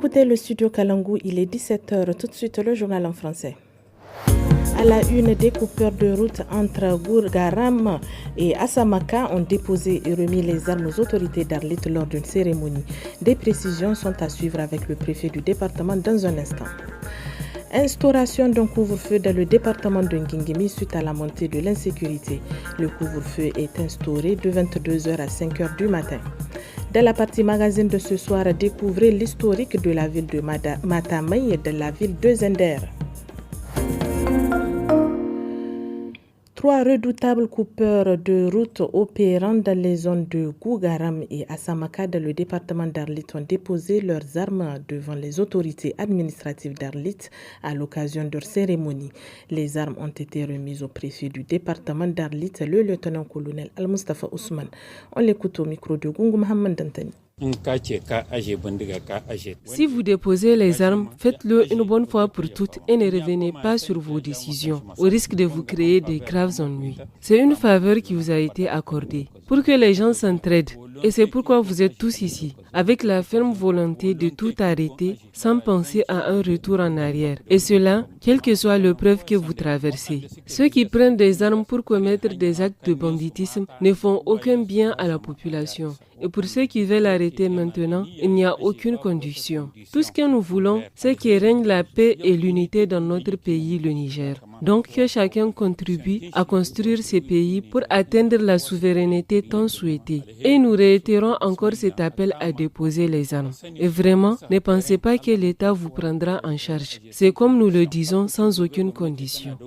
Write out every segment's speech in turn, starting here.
écoutez le studio Kalangu, il est 17h. Tout de suite, le journal en français. À la une, des coupeurs de route entre Gourgaram et Assamaka ont déposé et remis les armes aux autorités d'Arlit lors d'une cérémonie. Des précisions sont à suivre avec le préfet du département dans un instant. Instauration d'un couvre-feu dans le département de Ngingimi suite à la montée de l'insécurité. Le couvre-feu est instauré de 22h à 5h du matin. Dans la partie magazine de ce soir, découvrez l'historique de la ville de Matamai et de la ville de Zender. 3 redoutables coupeurs de route opérant dans les zones de Gougaram et Assamaka dans le département d'Arlit ont déposé leurs armes devant les autorités administratives d'Arlit à l'occasion de leur cérémonie. Les armes ont été remises au préfet du département d'Arlit, le lieutenant-colonel Al-Mustafa Ousmane. On l'écoute au micro de Gungu Mohamed Dantani. Si vous déposez les armes, faites-le une bonne fois pour toutes et ne revenez pas sur vos décisions, au risque de vous créer des graves ennuis. C'est une faveur qui vous a été accordée, pour que les gens s'entraident. Et c'est pourquoi vous êtes tous ici, avec la ferme volonté de tout arrêter sans penser à un retour en arrière. Et cela, quelle que soit l'épreuve que vous traversez. Ceux qui prennent des armes pour commettre des actes de banditisme ne font aucun bien à la population. Et pour ceux qui veulent arrêter maintenant, il n'y a aucune condition. Tout ce que nous voulons, c'est qu'il règne la paix et l'unité dans notre pays, le Niger. Donc que chacun contribue à construire ce pays pour atteindre la souveraineté tant souhaitée. Et nous réitérons encore cet appel à déposer les armes. Et vraiment, ne pensez pas que l'État vous prendra en charge. C'est comme nous le disons, sans aucune condition.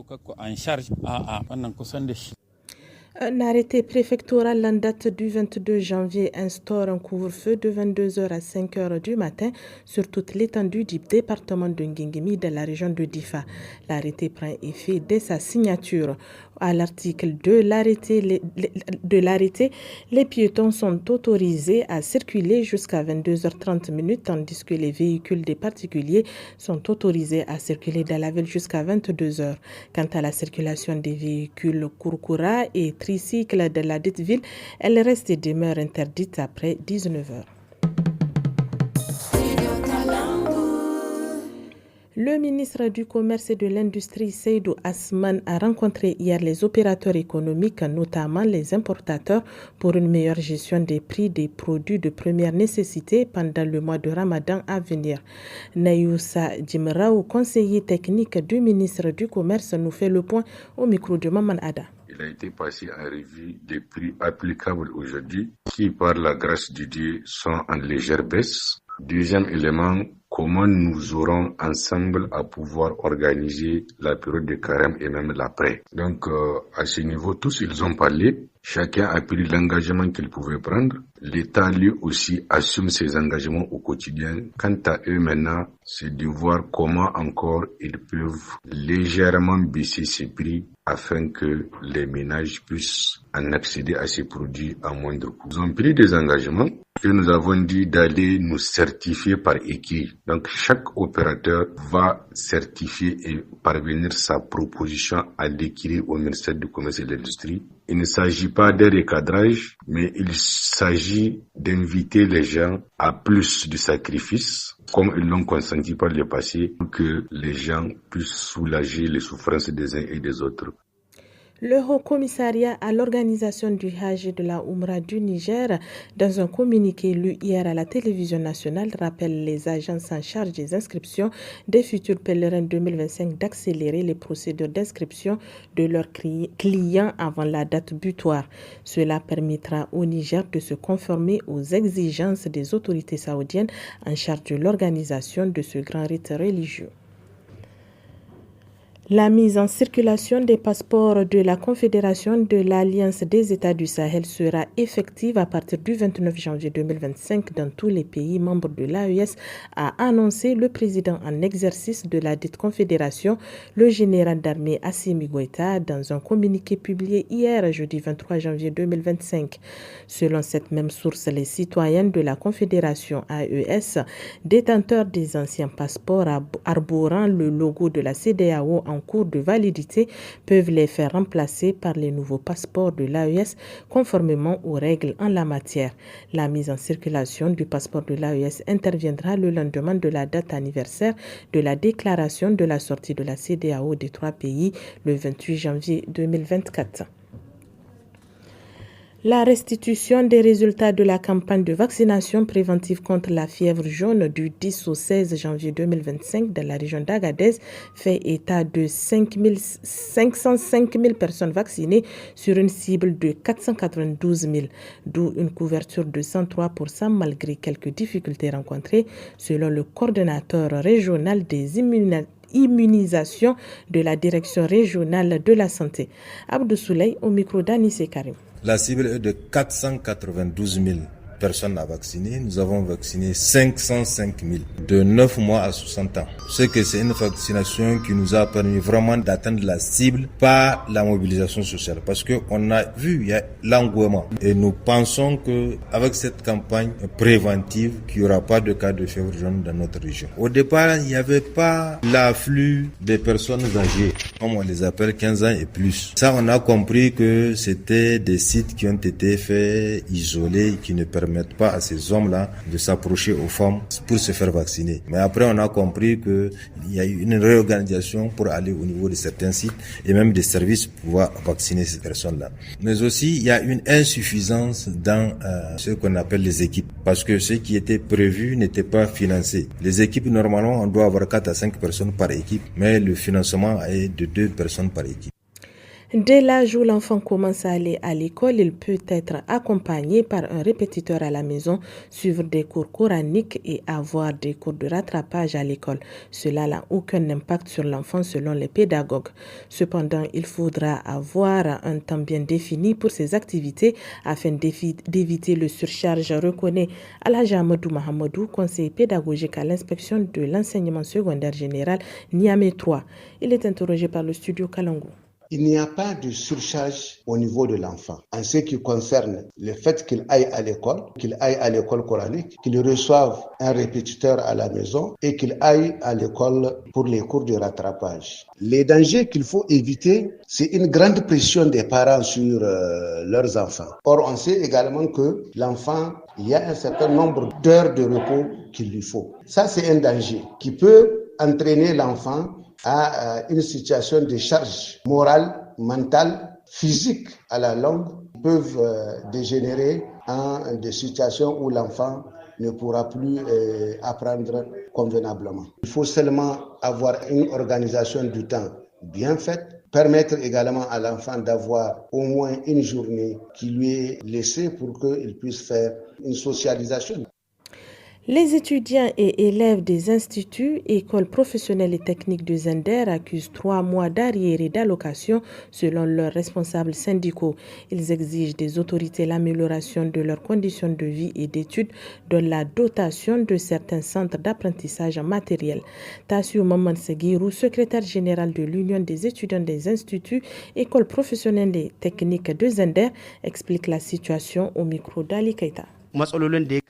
Un arrêté préfectoral en date du 22 janvier instaure un couvre-feu de 22h à 5h du matin sur toute l'étendue du département de Ngingimi de la région de Difa. L'arrêté prend effet dès sa signature. À l'article 2 de l'arrêté, les piétons sont autorisés à circuler jusqu'à 22h30 tandis que les véhicules des particuliers sont autorisés à circuler dans la ville jusqu'à 22h. Quant à la circulation des véhicules Kurkura et tricycles de la dite ville, elle reste et demeure interdite après 19h. Le ministre du Commerce et de l'Industrie, Seydou Asman, a rencontré hier les opérateurs économiques, notamment les importateurs, pour une meilleure gestion des prix des produits de première nécessité pendant le mois de Ramadan à venir. Nayoussa Djimraou, conseiller technique du ministre du Commerce, nous fait le point au micro de Maman Ada. Il a été passé en revue des prix applicables aujourd'hui qui, par la grâce de Dieu, sont en légère baisse. Deuxième élément, comment nous aurons ensemble à pouvoir organiser la période de carême et même l'après. Donc, à ce niveau, tous ils ont parlé. Chacun a pris l'engagement qu'il pouvait prendre. L'État, lui aussi, assume ses engagements au quotidien. Quant à eux, maintenant, c'est de voir comment encore ils peuvent légèrement baisser ces prix afin que les ménages puissent en accéder à ces produits à moindre coût. Ils ont pris des engagements que nous avons dit d'aller nous certifier par équipe. Donc, chaque opérateur va certifier et parvenir sa proposition à l'équilibre au ministère du Commerce et de l'Industrie. Il ne s'agit pas d'un recadrage, mais il s'agit d'inviter les gens à plus de sacrifices, comme ils l'ont consenti par le passé, pour que les gens puissent soulager les souffrances des uns et des autres. Le Haut Commissariat à l'organisation du Hajj et de la Oumra du Niger, dans un communiqué lu hier à la télévision nationale, rappelle les agences en charge des inscriptions des futurs pèlerins 2025 d'accélérer les procédures d'inscription de leurs clients avant la date butoir. Cela permettra au Niger de se conformer aux exigences des autorités saoudiennes en charge de l'organisation de ce grand rite religieux. La mise en circulation des passeports de la Confédération de l'Alliance des États du Sahel sera effective à partir du 29 janvier 2025 dans tous les pays membres de l'AES, a annoncé le président en exercice de la dite confédération, le général d'armée Assimi Goïta, dans un communiqué publié hier, jeudi 23 janvier 2025. Selon cette même source, les citoyens de la Confédération AES, détenteurs des anciens passeports arborant le logo de la CEDEAO en cours de validité peuvent les faire remplacer par les nouveaux passeports de l'AES conformément aux règles en la matière. La mise en circulation du passeport de l'AES interviendra le lendemain de la date anniversaire de la déclaration de la sortie de la CEDEAO des 3 pays le 28 janvier 2024. La restitution des résultats de la campagne de vaccination préventive contre la fièvre jaune du 10 au 16 janvier 2025 dans la région d'Agadez fait état de 505 000 personnes vaccinées sur une cible de 492 000, d'où une couverture de 103% malgré quelques difficultés rencontrées, selon le coordonnateur régional des immunisations de la direction régionale de la santé. Abdou Souley au micro d'Anissé Karim. La cible est de 492 000 personnes à vacciner. Nous avons vacciné 505 000 de 9 mois à 60 ans. C'est que c'est une vaccination qui nous a permis vraiment d'atteindre la cible par la mobilisation sociale. Parce que on a vu, il y a l'engouement. Et nous pensons que avec cette campagne préventive, qu'il n'y aura pas de cas de fièvre jaune dans notre région. Au départ, il n'y avait pas l'afflux des personnes âgées, comme on les appelle 15 ans et plus. Ça, on a compris que c'était des sites qui ont été faits, isolés, qui ne permettent pas à ces hommes-là de s'approcher aux femmes pour se faire vacciner. Mais après, on a compris qu'il y a eu une réorganisation pour aller au niveau de certains sites et même des services pour pouvoir vacciner ces personnes-là. Mais aussi, il y a une insuffisance dans ce qu'on appelle les équipes, parce que ce qui était prévu n'était pas financé. Les équipes, normalement, on doit avoir 4 à 5 personnes par équipe, mais le financement est de 2 personnes par équipe. Dès l'âge où l'enfant commence à aller à l'école, il peut être accompagné par un répétiteur à la maison, suivre des cours coraniques et avoir des cours de rattrapage à l'école. Cela n'a aucun impact sur l'enfant selon les pédagogues. Cependant, il faudra avoir un temps bien défini pour ces activités afin d'éviter le surcharge, reconnaît Alhaja Amadou Mahamadou, conseiller pédagogique à l'inspection de l'enseignement secondaire général Niamey 3. Il est interrogé par le studio Kalangou. Il n'y a pas de surcharge au niveau de l'enfant. En ce qui concerne le fait qu'il aille à l'école coranique, qu'il reçoive un répétiteur à la maison et qu'il aille à l'école pour les cours de rattrapage. Les dangers qu'il faut éviter, c'est une grande pression des parents sur leurs enfants. Or, on sait également que l'enfant, il y a un certain nombre d'heures de repos qu'il lui faut. Ça, c'est un danger qui peut entraîner l'enfant à une situation de charge morale, mentale, physique à la longue, peuvent dégénérer en des situations où l'enfant ne pourra plus apprendre convenablement. Il faut seulement avoir une organisation du temps bien faite, permettre également à l'enfant d'avoir au moins une journée qui lui est laissée pour qu'il puisse faire une socialisation. Les étudiants et élèves des instituts, écoles professionnelles et techniques de Zender accusent 3 mois d'arriérés d'allocation selon leurs responsables syndicaux. Ils exigent des autorités l'amélioration de leurs conditions de vie et d'études, dont la dotation de certains centres d'apprentissage en matériel. Tassio Maman Seguirou, secrétaire général de l'Union des étudiants des instituts, écoles professionnelles et techniques de Zender, explique la situation au micro d'Ali Keita.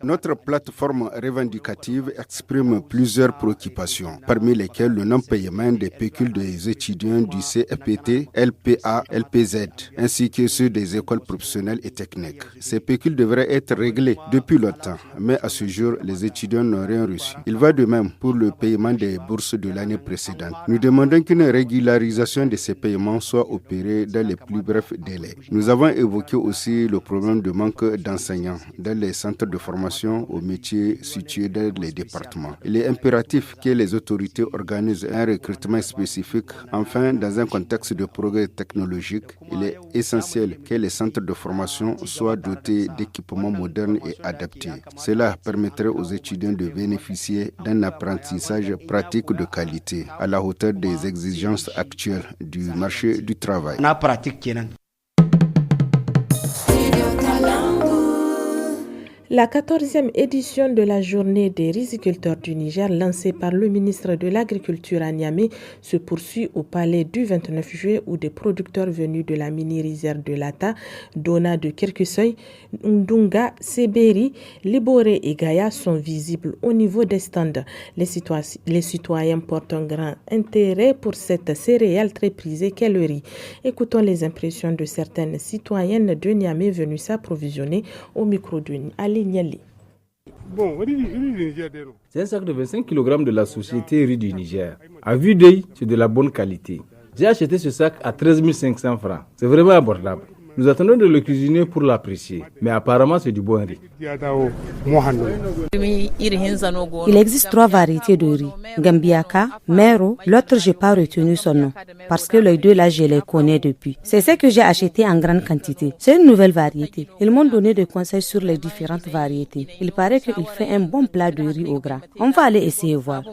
Notre plateforme revendicative exprime plusieurs préoccupations, parmi lesquelles le non-paiement des pécules des étudiants du CFPT, LPA, LPZ, ainsi que ceux des écoles professionnelles et techniques. Ces pécules devraient être réglés depuis longtemps, mais à ce jour, les étudiants n'ont rien reçu. Il va de même pour le paiement des bourses de l'année précédente. Nous demandons qu'une régularisation de ces paiements soit opérée dans les plus brefs délais. Nous avons évoqué aussi le problème de manque d'enseignants dans les centres de formation aux métiers situés dans les départements. Il est impératif que les autorités organisent un recrutement spécifique. Enfin, dans un contexte de progrès technologique, il est essentiel que les centres de formation soient dotés d'équipements modernes et adaptés. Cela permettrait aux étudiants de bénéficier d'un apprentissage pratique de qualité à la hauteur des exigences actuelles du marché du travail. La 14e édition de la journée des riziculteurs du Niger, lancée par le ministre de l'Agriculture à Niamey, se poursuit au palais du 29 juillet où des producteurs venus de la mini-rizière de Lata, Dona de Kirkusoy, Ndunga, Seberi, Liboré et Gaïa sont visibles au niveau des stands. Les citoyens portent un grand intérêt pour cette céréale très prisée qu'est le riz. Écoutons les impressions de certaines citoyennes de Niamey venues s'approvisionner au micro de Ali Niali. C'est un sac de 25 kg de la société riz du Niger. À vue d'œil, c'est de la bonne qualité. J'ai acheté ce sac à 13 500 francs. C'est vraiment abordable. Nous attendons de le cuisiner pour l'apprécier. Mais apparemment, c'est du bon riz. Il existe 3 variétés de riz. Gambiaka, Mero, l'autre, je n'ai pas retenu son nom. Parce que les 2 là, je les connais depuis. C'est ce que j'ai acheté en grande quantité. C'est une nouvelle variété. Ils m'ont donné des conseils sur les différentes variétés. Il paraît qu'il fait un bon plat de riz au gras. On va aller essayer voir.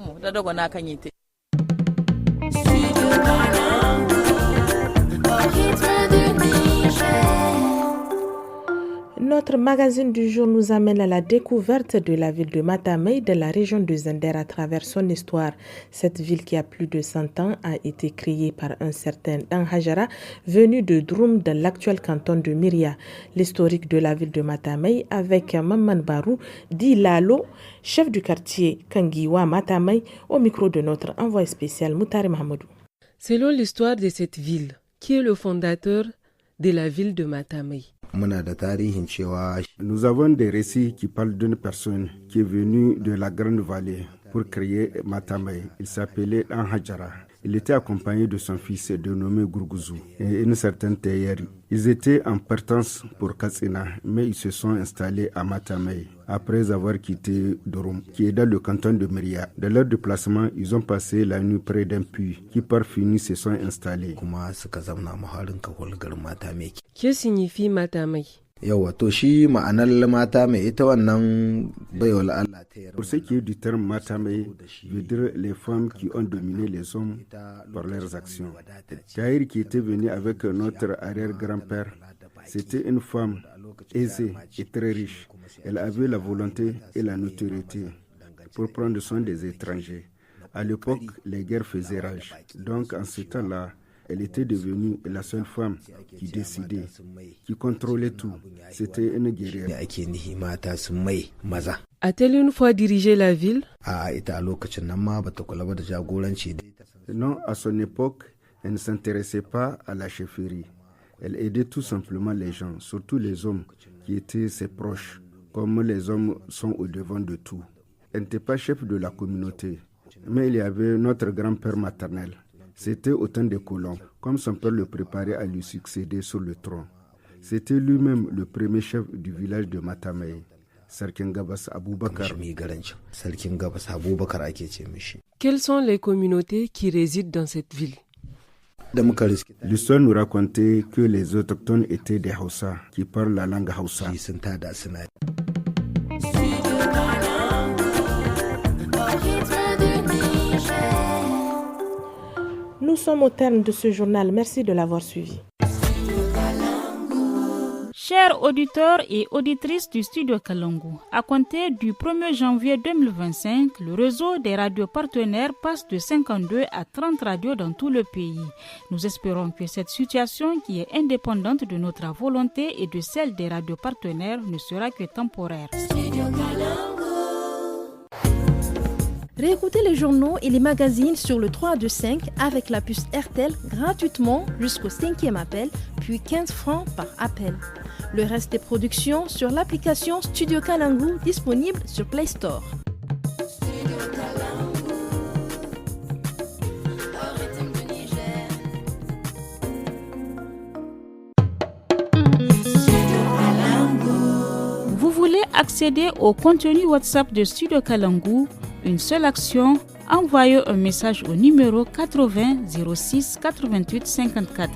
Notre magazine du jour nous amène à la découverte de la ville de Matamei de la région de Zender à travers son histoire. Cette ville qui a plus de 100 ans a été créée par un certain Dan Hajara venu de Droum dans l'actuel canton de Myria. L'historique de la ville de Matamei avec Maman Barou, dit Lalo, chef du quartier Kangiwa Matamei, au micro de notre envoyé spécial Moutari Mahamadou. Selon l'histoire de cette ville, qui est le fondateur de la ville de Matamei? Nous avons des récits qui parlent d'une personne qui est venue de la Grande Vallée pour créer Matamei. Il s'appelait Anhajara. Il était accompagné de son fils dénommé Gurguzu et une certaine Teyeri. Ils étaient en partance pour Katsina, mais ils se sont installés à Matamei après avoir quitté Dorum, qui est dans le canton de Myria. De leur déplacement, ils ont passé la nuit près d'un puits qui par fini se sont installés. Que signifie Matamei? Pour ce qui est du terme Matamei, veut dire les femmes qui ont dominé les hommes par leurs actions. Tahir, qui était venu avec notre arrière-grand-père, c'était une femme aisée et très riche. Elle avait la volonté et la notoriété pour prendre soin des étrangers. À l'époque, les guerres faisaient rage. Donc, en ce temps-là, elle était devenue la seule femme qui décidait, qui contrôlait tout. C'était une guerrière. A-t-elle une fois dirigé la ville? Non, à son époque, elle ne s'intéressait pas à la chefferie. Elle aidait tout simplement les gens, surtout les hommes qui étaient ses proches, comme les hommes sont au devant de tout. Elle n'était pas chef de la communauté, mais il y avait notre grand-père maternel. C'était au temps des colons, comme son père le préparait à lui succéder sur le trône. C'était lui-même le premier chef du village de Matamei, Sarkin Gabas Aboubakar. Quelles sont les communautés qui résident dans cette ville? L'histoire nous racontait que les autochtones étaient des Hausa, qui parlent la langue Hausa. Nous sommes au terme de ce journal. Merci de l'avoir suivi. Chers auditeurs et auditrices du Studio Kalangu, à compter du 1er janvier 2025, le réseau des radios partenaires passe de 52 à 30 radios dans tout le pays. Nous espérons que cette situation, qui est indépendante de notre volonté et de celle des radios partenaires, ne sera que temporaire. Réécoutez les journaux et les magazines sur le 325 avec la puce RTL gratuitement jusqu'au 5e appel, puis 15 francs par appel. Le reste des productions sur l'application Studio Kalangu disponible sur Play Store. Vous voulez accéder au contenu WhatsApp de Studio Kalangu? Une seule action, envoyez un message au numéro 80 06 88 54.